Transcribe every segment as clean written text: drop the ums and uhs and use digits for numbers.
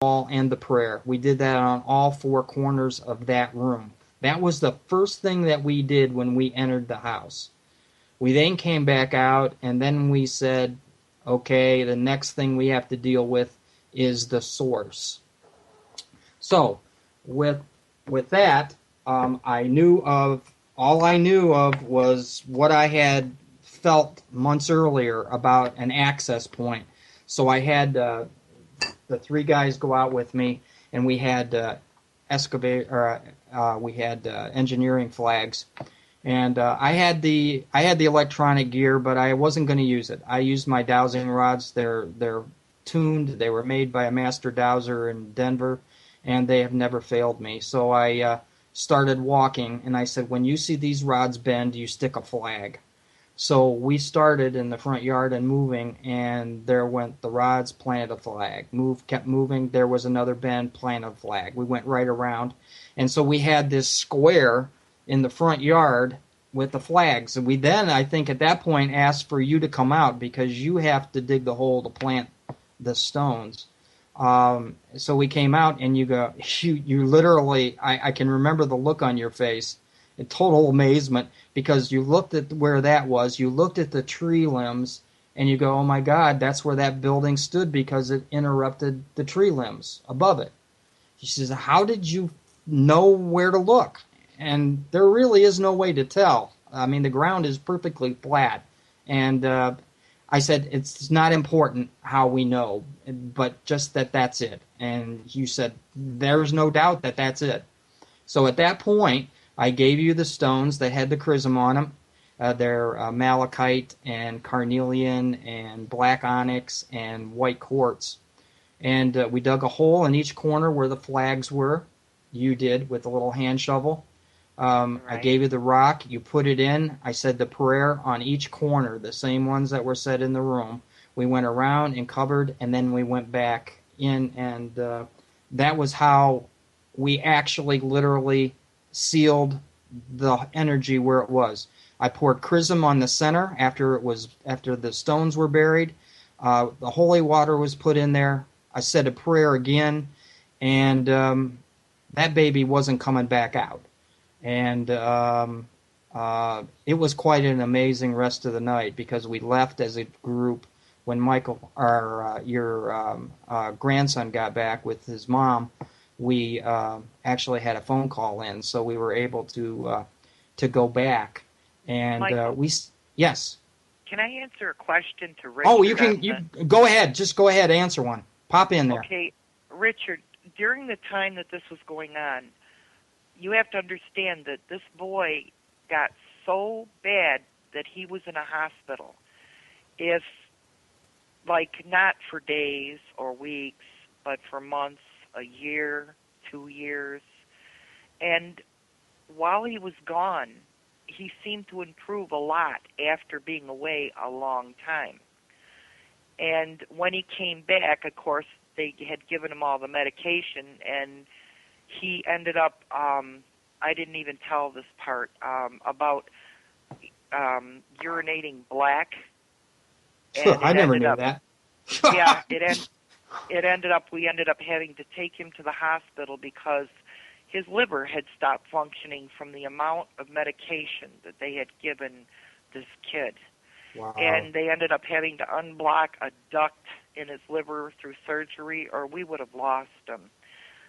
wall and the prayer. We did that on all four corners of that room. That was the first thing that we did when we entered the house. We then came back out, and then we said, okay, the next thing we have to deal with is the source. So, with that, I knew of all I knew of was what I had felt months earlier about an access point. So I had the three guys go out with me, and we had we had engineering flags, and I had the electronic gear, but I wasn't going to use it. I used my dowsing rods. They're tuned. They were made by a master dowser in Denver, and they have never failed me. So I started walking, and I said, when you see these rods bend, you stick a flag. So we started in the front yard and moving, and there went the rods, planted a flag. Kept moving. There was another bend, planted a flag. We went right around, and so we had this square in the front yard with the flags. And we then, I think, at that point, asked for you to come out because you have to dig the hole to plant the stones. So we came out, and you go, you literally, I can remember the look on your face, in total amazement, because you looked at where that was, you looked at the tree limbs, and you go, oh my God, that's where that building stood because it interrupted the tree limbs above it. She says, how did you know where to look? And there really is no way to tell. I mean, the ground is perfectly flat. And I said, it's not important how we know, but just that that's it. And you said, there's no doubt that that's it. So at that point, I gave you the stones that had the chrism on them. They're malachite and carnelian and black onyx and white quartz. And we dug a hole in each corner where the flags were. You did with a little hand shovel. Right. I gave you the rock. You put it in. I said the prayer on each corner, the same ones that were said in the room. We went around and covered, and then we went back in, and that was how we actually literally sealed the energy where it was. I poured chrism on the center after the stones were buried. The holy water was put in there. I said a prayer again, and that baby wasn't coming back out. And it was quite an amazing rest of the night because we left as a group when Michael, your grandson, got back with his mom. We actually had a phone call in, so we were able to go back. And Michael, yes. can I answer a question to Oh, you Richard can on you the... go ahead. Just go ahead, answer one. Pop in there. Okay, Richard, during the time that this was going on, you have to understand that this boy got so bad that he was in a hospital. If, like, not for days or weeks, but for months, a year, 2 years. And while he was gone, he seemed to improve a lot after being away a long time. And when he came back, of course, they had given him all the medication, and he ended up, I didn't even tell this part, about urinating black. And I it never ended knew up, that. yeah, it ended up, we ended up having to take him to the hospital because his liver had stopped functioning from the amount of medication that they had given this kid. Wow. And they ended up having to unblock a duct in his liver through surgery, or we would have lost him.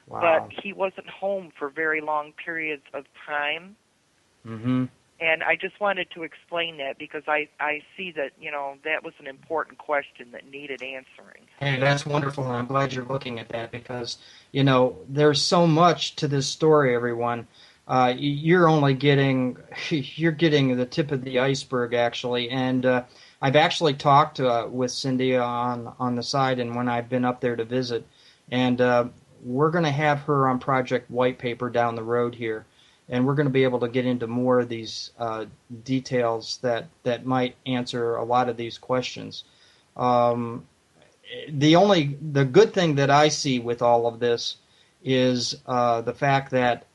Wow. But he wasn't home for very long periods of time. Mm-hmm. And I just wanted to explain that because I see that, that was an important question that needed answering. Hey, that's wonderful, and I'm glad you're looking at that because, there's so much to this story, everyone. You're only getting, you're getting the tip of the iceberg, actually. And I've actually talked with Cindy on the side and when I've been up there to visit. And we're going to have her on Project White Paper down the road here. And we're going to be able to get into more of these details that might answer a lot of these questions. The good thing that I see with all of this is the fact that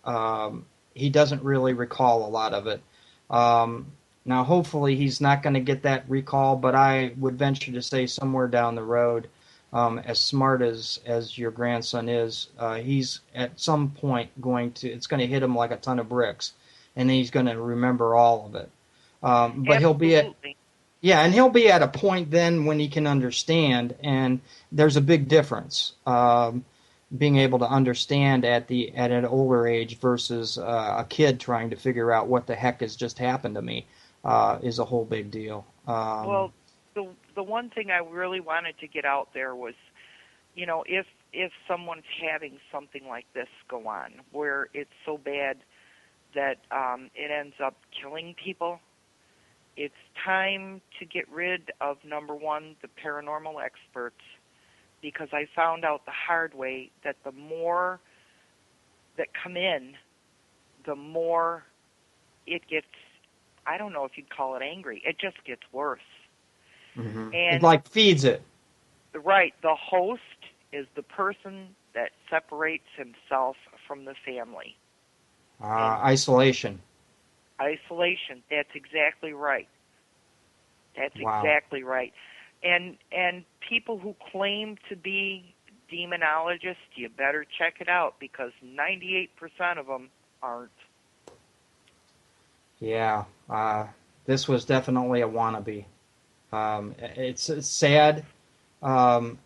he doesn't really recall a lot of it. Now, hopefully, he's not going to get that recall, but I would venture to say somewhere down the road, as smart as your grandson is, he's at some point it's going to hit him like a ton of bricks, and he's going to remember all of it. But Absolutely. he'll be at a point then when he can understand, and there's a big difference. Being able to understand at an older age versus a kid trying to figure out what the heck has just happened to me is a whole big deal. Well, the one thing I really wanted to get out there was, if someone's having something like this go on, where it's so bad that it ends up killing people, it's time to get rid of, number one, the paranormal experts, because I found out the hard way that the more that come in, the more it gets, I don't know if you'd call it angry, it just gets worse. It And like feeds it. right, the host is the person that separates himself from the family. Isolation. Isolation, that's exactly right. That's Wow. exactly right. And people who claim to be demonologists, you better check it out, because 98% of them aren't. Yeah. This was definitely a wannabe. It's sad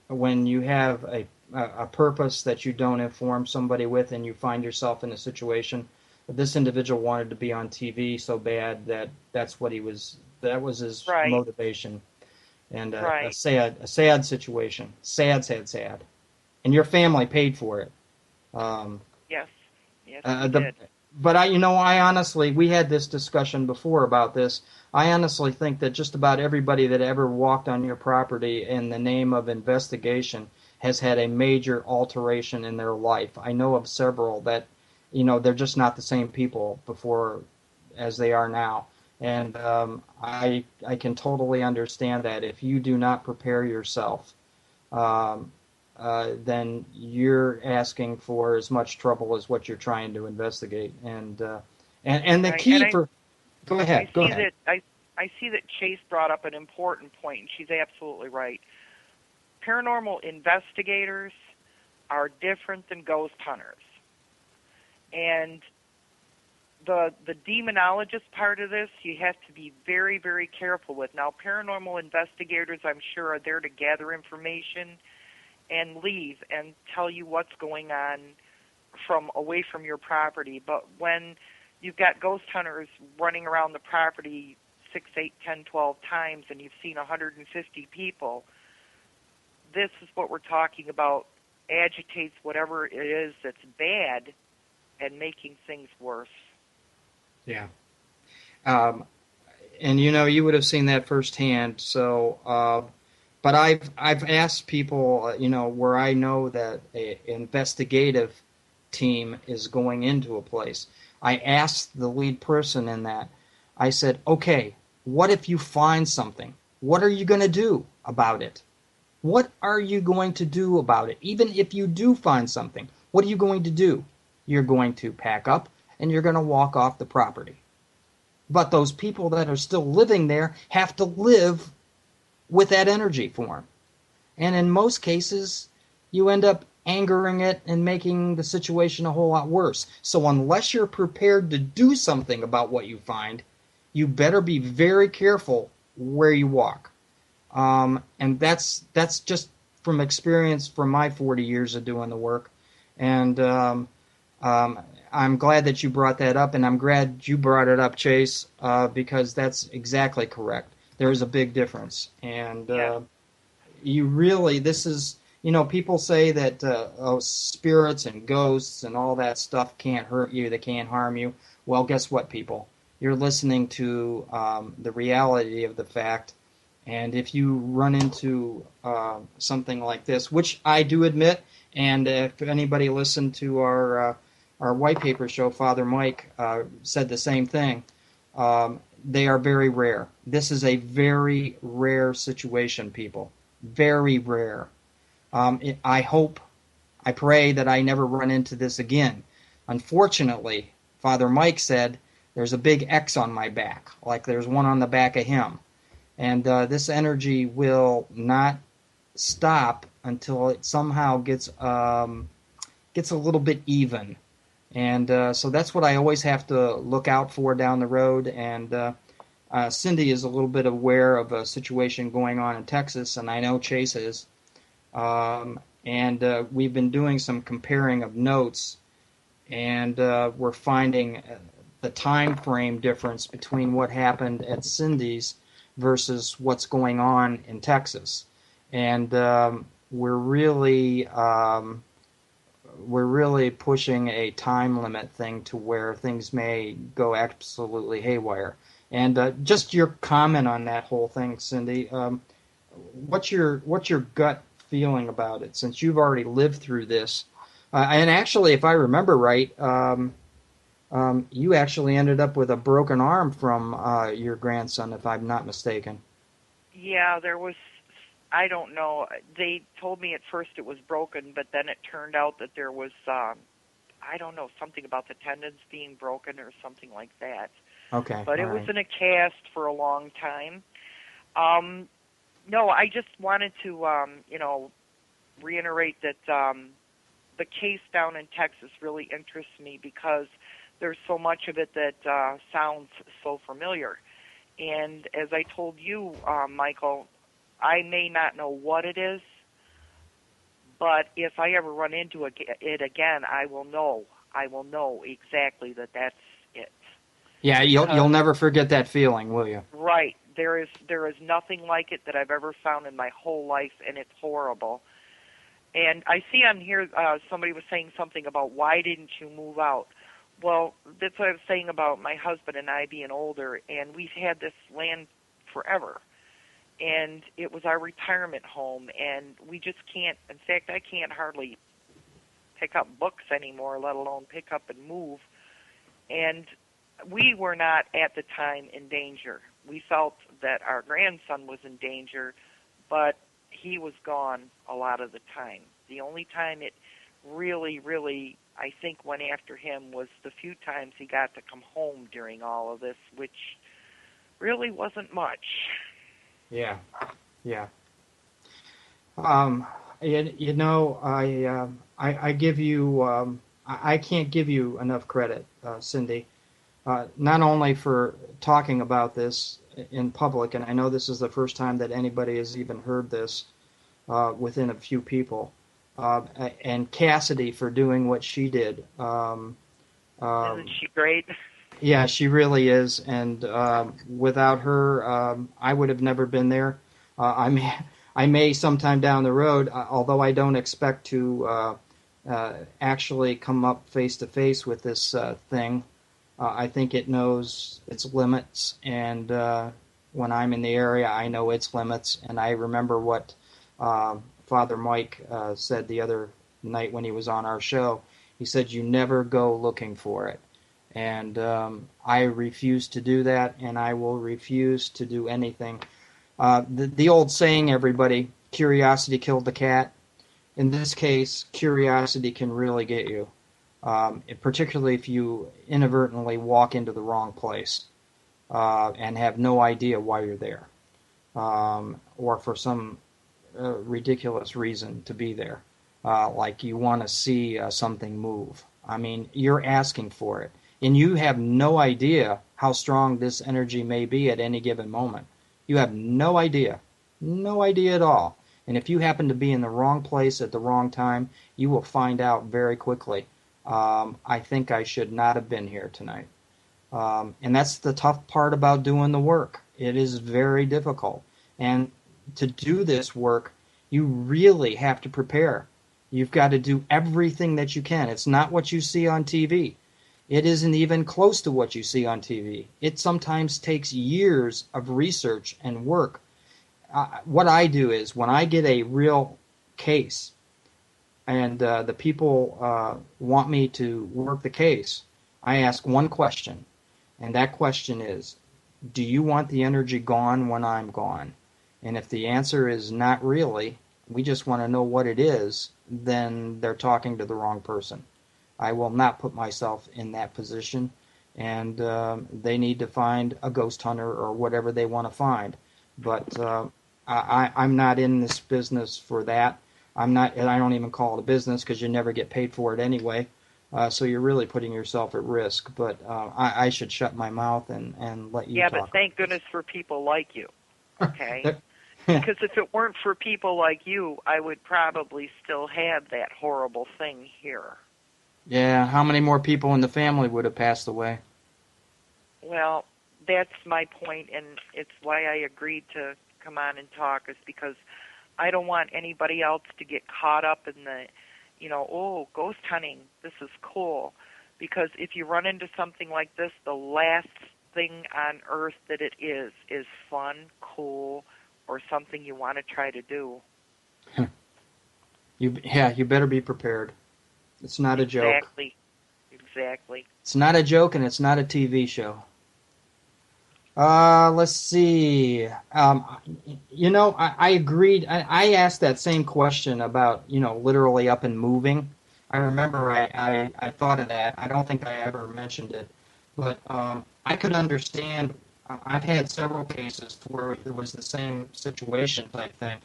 when you have a purpose that you don't inform somebody with, and you find yourself in a situation. But this individual wanted to be on TV so bad that that's what he was. That was his Right, motivation, and right. a sad situation. Sad, sad, sad. And your family paid for it. Um, Yes, yes, we the did. but I honestly, we had this discussion before about this. I honestly think that just about everybody that ever walked on your property in the name of investigation has had a major alteration in their life. I know of several that, they're just not the same people before as they are now. And I can totally understand that if you do not prepare yourself, um, then you're asking for as much trouble as what you're trying to investigate. And the Right, and key for go I ahead, go see ahead. that I see that Chase brought up an important point, and she's absolutely right. Paranormal investigators are different than ghost hunters, and the demonologist part of this, you have to be very, very careful with. Now, paranormal investigators, I'm sure, are there to gather information and leave and tell you what's going on from away from your property. But when you've got ghost hunters running around the property 6, 8, 10, 12 times, and you've seen 150 people, this is what we're talking about, agitates whatever it is that's bad and making things worse. Yeah. Um, and you would have seen that firsthand. So, but I've asked people, where I know that a investigative team is going into a place. I asked the lead person in that. I said, okay, what if you find something? What are you going to do about it? What are you going to do about it? Even if you do find something, what are you going to do? You're going to pack up and you're going to walk off the property. But those people that are still living there have to live with that energy form. And in most cases, you end up angering it and making the situation a whole lot worse. So unless you're prepared to do something about what you find, you better be very careful where you walk. And that's just from experience from my 40 years of doing the work. And um, I'm glad that you brought that up, and I'm glad you brought it up, Chase, because that's exactly correct. There is a big difference, and Yes, you really, this is, people say that spirits and ghosts and all that stuff can't hurt you, they can't harm you. Well, guess what, people? You're listening to the reality of the fact, and if you run into something like this, which I do admit, and if anybody listened to our white paper show, Father Mike said the same thing. They are very rare. This is a very rare situation, people. Very rare. I pray that I never run into this again. Unfortunately, Father Mike said there's a big X on my back, like there's one on the back of him. And this energy will not stop until it somehow gets a little bit even. And so that's what I always have to look out for down the road. And Cindy is a little bit aware of a situation going on in Texas, and I know Chase is. And we've been doing some comparing of notes, and we're finding the time frame difference between what happened at Cindy's versus what's going on in Texas. And we're really pushing a time limit thing to where things may go absolutely haywire. And just your comment on that whole thing, Cindy. What's your gut feeling about it, since you've already lived through this? And actually, if I remember right, you actually ended up with a broken arm from your grandson, if I'm not mistaken. Yeah, there was, I don't know. They told me at first it was broken, but then it turned out that there was, I don't know, something about the tendons being broken or something like that. Okay, But all it was right. in a cast for a long time. Um, no, I just wanted to, reiterate that the case down in Texas really interests me because there's so much of it that sounds so familiar. And as I told you, Michael, I may not know what it is, but if I ever run into it again, I will know. I will know exactly that that's it. Yeah, you'll Because, never forget that feeling, will you? right, there is nothing like it that I've ever found in my whole life, and it's horrible. And I see on here somebody was saying something about why didn't you move out? Well, that's what I was saying about my husband and I being older, and we've had this land forever. And it was our retirement home, and we just can't, in fact, I can't hardly pick up books anymore, let alone pick up and move. And we were not at the time in danger. We felt that our grandson was in danger, but he was gone a lot of the time. The only time it really, really, I think, went after him was the few times he got to come home during all of this, which really wasn't much. Yeah, yeah. Um, you know, I give you, I can't give you enough credit, Cindy. Not only for talking about this in public, and I know this is the first time that anybody has even heard this within a few people, and Cassidy for doing what she did. Isn't Um, she great? yeah, she really is, and without her, I would have never been there. I may sometime down the road, although I don't expect to actually come up face to face with this thing. I think it knows its limits, and when I'm in the area, I know its limits. And I remember what Father Mike said the other night when he was on our show. He said, "You never go looking for it." And I refuse to do that, and I will refuse to do anything. The old saying, everybody, curiosity killed the cat. In this case, curiosity can really get you, particularly if you inadvertently walk into the wrong place and have no idea why you're there, or for some ridiculous reason to be there, like you want to see something move. I mean, you're asking for it, and you have no idea how strong this energy may be at any given moment. You have no idea at all. And if you happen to be in the wrong place at the wrong time, you will find out very quickly. I think I should not have been here tonight. And that's the tough part about doing the work. It is very difficult. And to do this work, you really have to prepare. You've got to do everything that you can. It's not what you see on TV. It isn't even close to what you see on TV. It sometimes takes years of research and work. What I do is when I get a real case and the people want me to work the case, I ask one question, and that question is, do you want the energy gone when I'm gone? And if the answer is not really, we just want to know what it is, then they're talking to the wrong person. I will not put myself in that position, and they need to find a ghost hunter or whatever they want to find. But I'm not in this business for that. I'm not, and I don't even call it a business because you never get paid for it anyway. So you're really putting yourself at risk. But I should shut my mouth and let you Yeah, but talk. thank goodness for people like you, okay? Because if it weren't for people like you, I would probably still have that horrible thing here. Yeah, how many more people in the family would have passed away? Well, that's my point, and it's why I agreed to come on and talk, is because I don't want anybody else to get caught up in the, oh, ghost hunting, this is cool. Because if you run into something like this, the last thing on earth that it is fun, cool, or something you want to try to do. You better be prepared. It's not a joke. Exactly. It's not a joke, and it's not a TV show. Let's see. I agreed. I asked that same question about, literally up and moving. I remember I thought of that. I don't think I ever mentioned it. But I could understand. I've had several cases where it was the same situation type thing.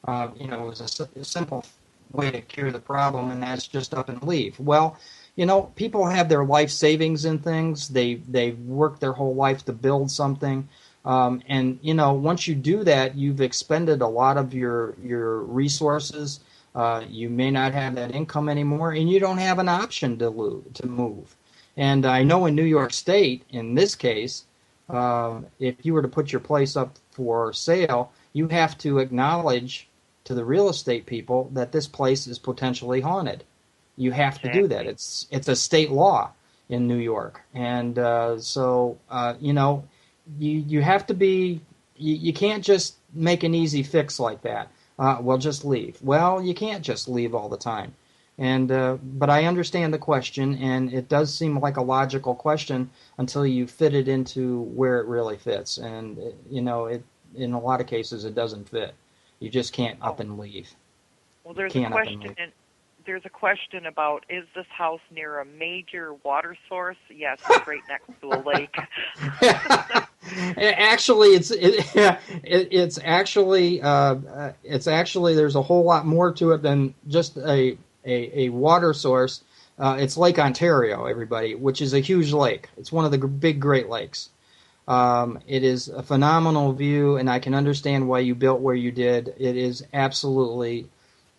It was a simple way to cure the problem, and that's just up and leave. Well, people have their life savings in things. They've worked their whole life to build something, and once you do that, you've expended a lot of your resources. You may not have that income anymore, and you don't have an option to move. And I know in New York State, in this case, if you were to put your place up for sale, you have to acknowledge to the real estate people that this place is potentially haunted. You have to do that. It's a state law in New York, and you have to be. You can't just make an easy fix like that. Well, just leave. Well, you can't just leave all the time. And but I understand the question, and it does seem like a logical question until you fit it into where it really fits. And it in a lot of cases it doesn't fit. You just can't up and leave. Well, there's a question about, is this house near a major water source? Yes, it's right next to a lake. Actually, it's actually there's a whole lot more to it than just a water source. It's Lake Ontario, everybody, which is a huge lake. It's one of the big Great Lakes. It is a phenomenal view, and I can understand why you built where you did. It is absolutely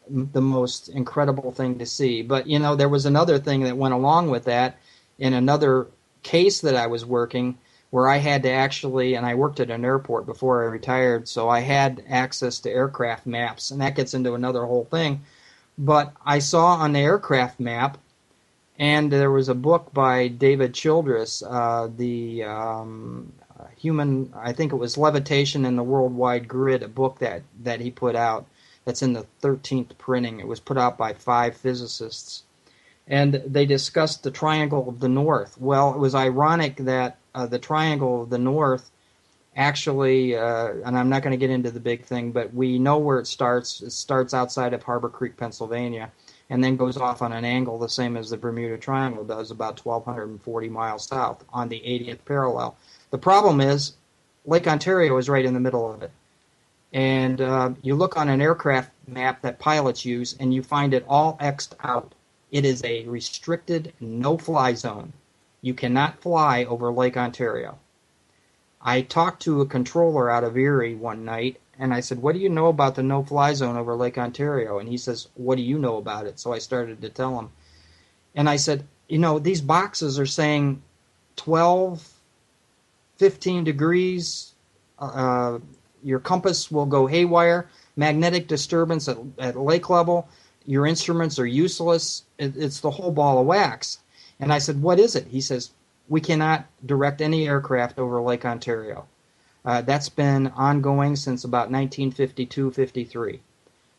the most incredible thing to see. But, there was another thing that went along with that in another case that I was working where I had to actually, and I worked at an airport before I retired, so I had access to aircraft maps, and that gets into another whole thing. But I saw on the aircraft map, and there was a book by David Childress, the human, I think it was Levitation and the Worldwide Grid, a book that he put out. That's in the 13th printing. It was put out by 5 physicists. And they discussed the Triangle of the North. Well, it was ironic that the Triangle of the North actually, and I'm not going to get into the big thing, but we know where it starts. It starts outside of Harbor Creek, Pennsylvania, and then goes off on an angle the same as the Bermuda Triangle does, about 1,240 miles south on the 80th parallel. The problem is Lake Ontario is right in the middle of it. And you look on an aircraft map that pilots use, and you find it all X'd out. It is a restricted no-fly zone. You cannot fly over Lake Ontario. I talked to a controller out of Erie one night, and I said, what do you know about the no-fly zone over Lake Ontario? And he says, what do you know about it? So I started to tell him. And I said, these boxes are saying 12, 15 degrees, your compass will go haywire, magnetic disturbance at lake level, your instruments are useless, it's the whole ball of wax. And I said, what is it? He says, we cannot direct any aircraft over Lake Ontario. That's been ongoing since about 1952-53.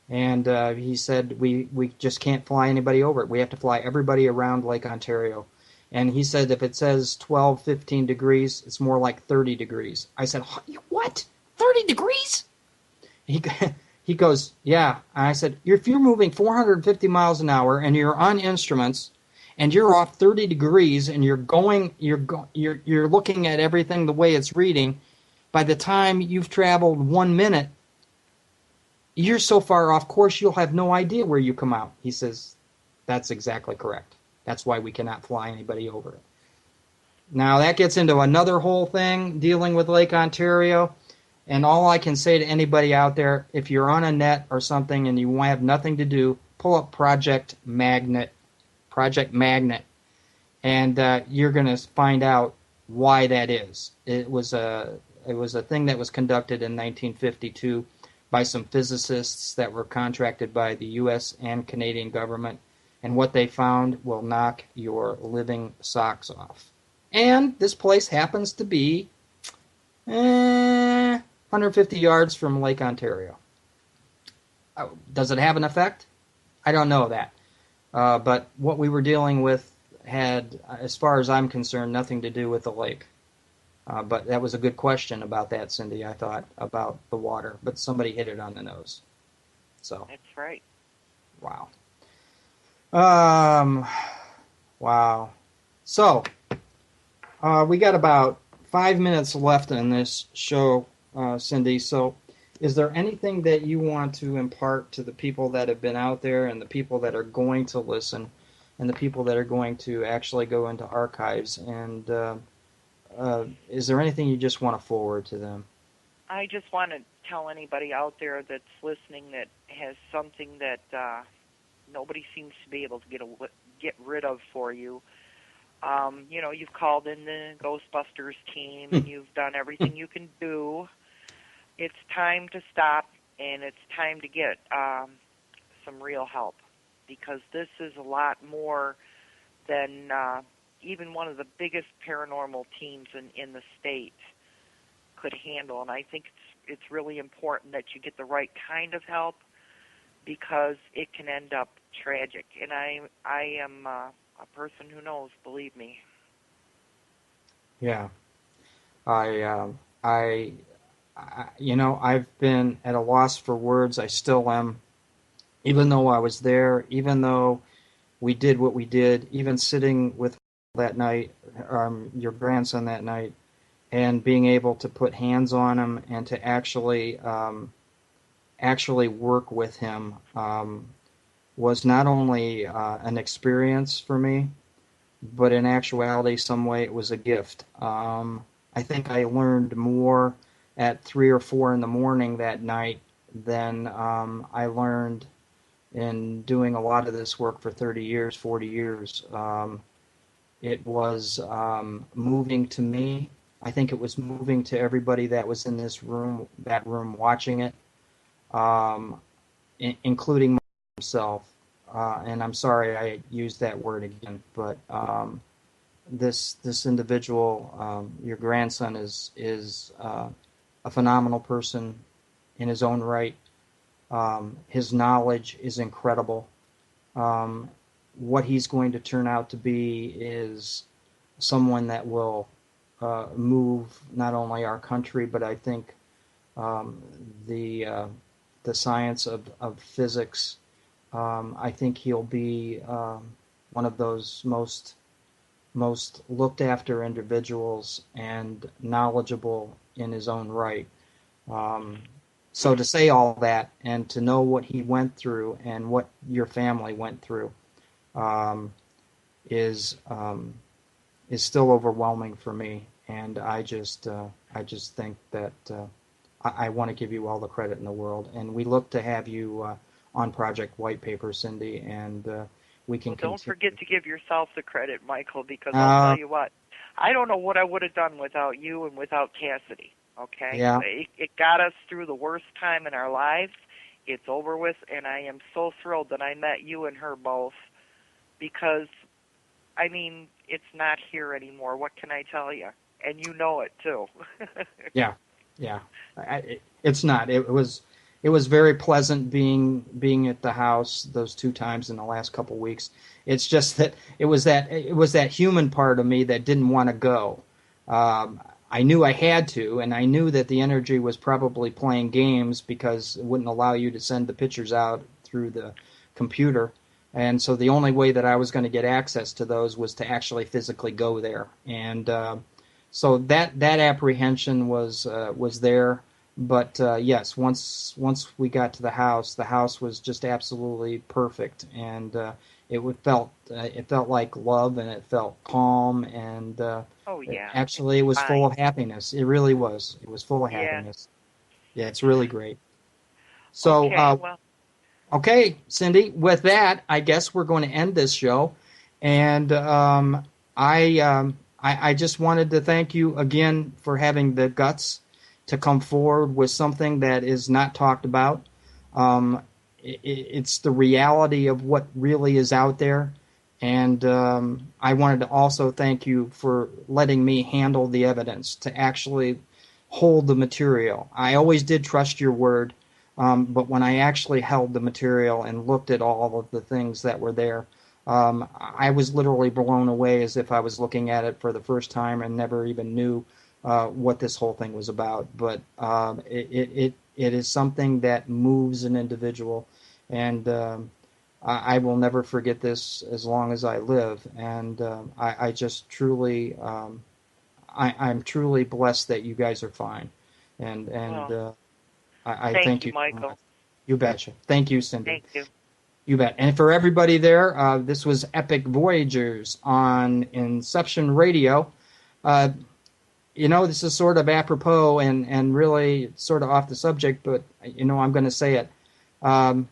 And he said, we just can't fly anybody over it. We have to fly everybody around Lake Ontario. And he said if it says 12, 15 degrees, it's more like 30 degrees. I said, what? 30 degrees? He goes, yeah. And I said, if you're moving 450 miles an hour and you're on instruments and you're off 30 degrees and you're looking at everything the way it's reading, by the time you've traveled 1 minute, you're so far off course, you'll have no idea where you come out. He says, that's exactly correct. That's why we cannot fly anybody over it. Now, that gets into another whole thing dealing with Lake Ontario. And all I can say to anybody out there, if you're on a net or something and you have nothing to do, pull up Project Magnet, and you're going to find out why that is. It was a thing that was conducted in 1952 by some physicists that were contracted by the U.S. and Canadian government, and what they found will knock your living socks off. And this place happens to be 150 yards from Lake Ontario. Does it have an effect? I don't know that. But what we were dealing with had, as far as I'm concerned, nothing to do with the lake. But that was a good question about that, Cindy, I thought, about the water. But somebody hit it on the nose. So. That's right. Wow. Wow. So, we got about 5 minutes left in this show, Cindy. So, is there anything that you want to impart to the people that have been out there and the people that are going to listen and the people that are going to actually go into archives? And is there anything you just want to forward to them? I just want to tell anybody out there that's listening that has something that nobody seems to be able to get rid of for you. You've called in the Ghostbusters team and you've done everything you can do. It's time to stop, and it's time to get some real help, because this is a lot more than even one of the biggest paranormal teams in the state could handle. And I think it's really important that you get the right kind of help, because it can end up tragic. And I am a person who knows, believe me. Yeah. I've been at a loss for words. I still am. Even though I was there, even though we did what we did, even sitting with that night, your grandson that night, and being able to put hands on him and to actually work with him was not only an experience for me, but in actuality, some way it was a gift. I think I learned more at 3 or 4 in the morning that night than I learned in doing a lot of this work for 30 years, 40 years. It was moving to me. I think it was moving to everybody that was in this room, that room watching it, including myself. And I'm sorry I used that word again, but this individual, your grandson, is a phenomenal person in his own right. His knowledge is incredible. What he's going to turn out to be is someone that will move not only our country, but I think the science of physics. I think he'll be one of those most looked after individuals and knowledgeable in his own right. So to say all that and to know what he went through and what your family went through is still overwhelming for me. And I just think that I want to give you all the credit in the world. And we look to have you on Project White Paper, Cindy, and we can. Well, don't forget to give yourself the credit, Michael, because I'll tell you what, I don't know what I would have done without you and without Cassidy. Okay? Yeah. It got us through the worst time in our lives. It's over with, and I am so thrilled that I met you and her both, because, I mean, it's not here anymore. What can I tell you? And you know it, too. Yeah. It's not. It was very pleasant being at the house those 2 times in the last couple of weeks. It's just that it was that human part of me that didn't want to go. I knew I had to, and I knew that the energy was probably playing games because it wouldn't allow you to send the pictures out through the computer. And so the only way that I was going to get access to those was to actually physically go there. And so that apprehension was there. But yes, once we got to the house was just absolutely perfect, and it felt like love, and it felt calm, and Oh yeah, it's actually it was full fine. of happiness. It really was. It was full of Yeah. happiness. Yeah, it's really great. So, Okay. Well, okay, Cindy, with that, I guess we're going to end this show. And I just wanted to thank you again for having the guts to come forward with something that is not talked about. It's the reality of what really is out there. And I wanted to also thank you for letting me handle the evidence to actually hold the material. I always did trust your word, but when I actually held the material and looked at all of the things that were there, I was literally blown away as if I was looking at it for the first time and never even knew what this whole thing was about. But it is something that moves an individual, and I will never forget this as long as I live. And I just truly, I'm truly blessed that you guys are fine, and well, I thank thank you, you so much. Michael. You betcha. Thank you, Cindy. Thank you. You bet. And for everybody there, this was Epic Voyagers on Inception Radio. Uh, this is sort of apropos and really sort of off the subject, but, I'm going to say it. Um,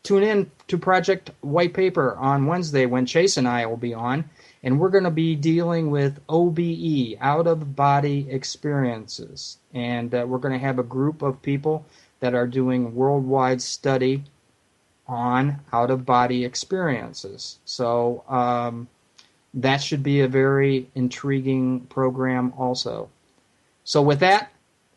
Tune in to Project White Paper on Wednesday when Chase and I will be on, and we're going to be dealing with OBE, out of body experiences. And we're going to have a group of people that are doing worldwide study on out of body experiences. So that should be a very intriguing program also. So with that,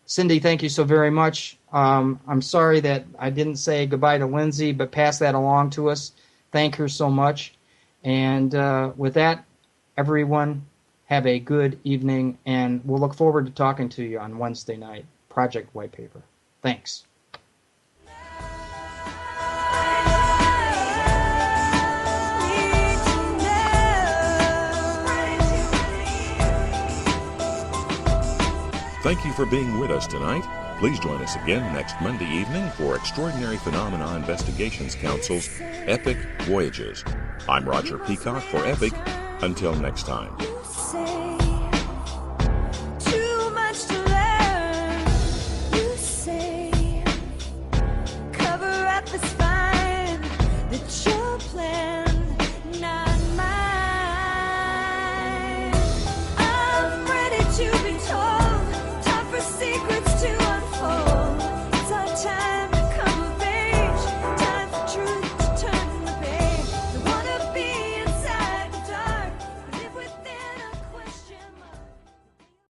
Cindy, thank you so very much. I'm sorry that I didn't say goodbye to Lindsay, but pass that along to us. Thank her so much. And with that, everyone, have a good evening, and we'll look forward to talking to you on Wednesday night, Project White Paper. Thanks. Thank you for being with us tonight. Please join us again next Monday evening for Extraordinary Phenomena Investigations Council's Epic Voyages. I'm Roger Peacock for Epic. Until next time.